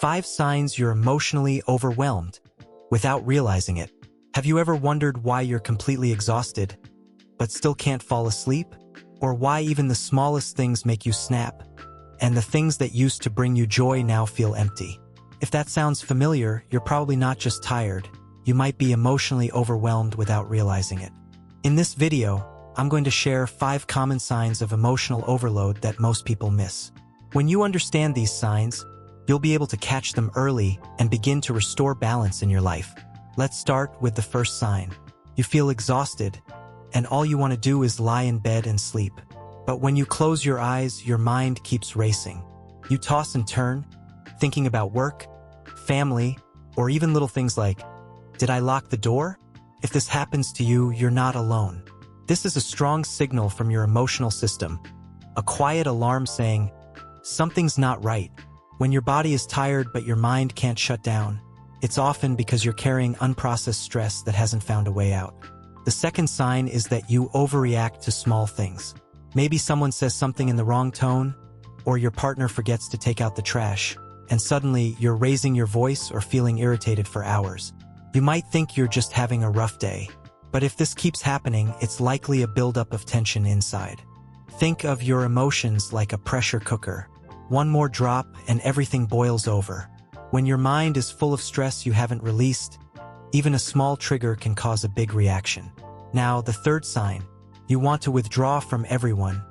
5 signs you're emotionally overwhelmed without realizing it. Have you ever wondered why you're completely exhausted, but still can't fall asleep? Or why even the smallest things make you snap, and the things that used to bring you joy now feel empty? If that sounds familiar, you're probably not just tired. You might be emotionally overwhelmed without realizing it. In this video, I'm going to share 5 common signs of emotional overload that most people miss. When you understand these signs, you'll be able to catch them early and begin to restore balance in your life. Let's start with the first sign. You feel exhausted, and all you want to do is lie in bed and sleep. But when you close your eyes, your mind keeps racing. You toss and turn, thinking about work, family, or even little things like, did I lock the door? If this happens to you, you're not alone. This is a strong signal from your emotional system, a quiet alarm saying, something's not right. When your body is tired but your mind can't shut down, it's often because you're carrying unprocessed stress that hasn't found a way out. The second sign is that you overreact to small things. Maybe someone says something in the wrong tone, or your partner forgets to take out the trash, and suddenly you're raising your voice or feeling irritated for hours. You might think you're just having a rough day, but if this keeps happening, it's likely a buildup of tension inside. Think of your emotions like a pressure cooker. One more drop and everything boils over. When your mind is full of stress you haven't released, even a small trigger can cause a big reaction. Now, the third sign. You want to withdraw from everyone,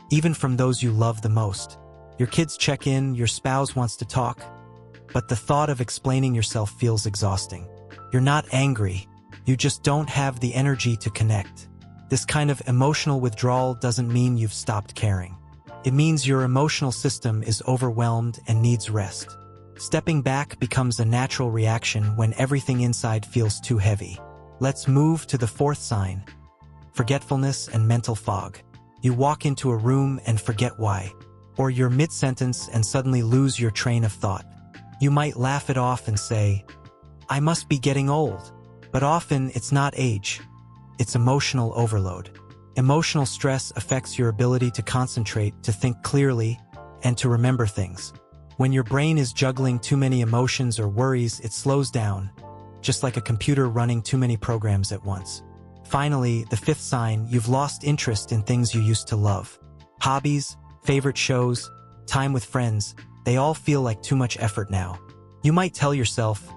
even from those you love the most. Your kids check in, your spouse wants to talk, but the thought of explaining yourself feels exhausting. You're not angry, you just don't have the energy to connect. This kind of emotional withdrawal doesn't mean you've stopped caring. It means your emotional system is overwhelmed and needs rest. Stepping back becomes a natural reaction when everything inside feels too heavy. Let's move to the fourth sign. Forgetfulness and mental fog. You walk into a room and forget why. Or you're mid-sentence and suddenly lose your train of thought. You might laugh it off and say, I must be getting old. But often it's not age. It's emotional overload. Emotional stress affects your ability to concentrate, to think clearly, and to remember things. When your brain is juggling too many emotions or worries, it slows down, just like a computer running too many programs at once. Finally, the fifth sign, you've lost interest in things you used to love. Hobbies, favorite shows, time with friends, they all feel like too much effort now. You might tell yourself,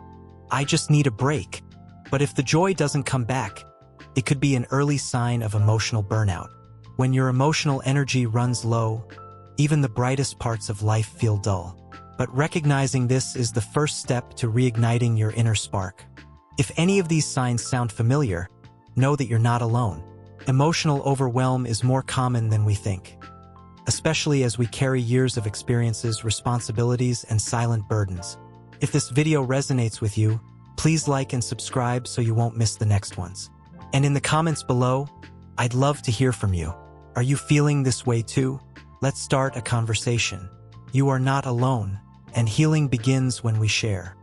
I just need a break. But if the joy doesn't come back, it could be an early sign of emotional burnout. When your emotional energy runs low, even the brightest parts of life feel dull. But recognizing this is the first step to reigniting your inner spark. If any of these signs sound familiar, know that you're not alone. Emotional overwhelm is more common than we think, especially as we carry years of experiences, responsibilities, and silent burdens. If this video resonates with you, please like and subscribe so you won't miss the next ones. And in the comments below, I'd love to hear from you. Are you feeling this way too? Let's start a conversation. You are not alone, and healing begins when we share.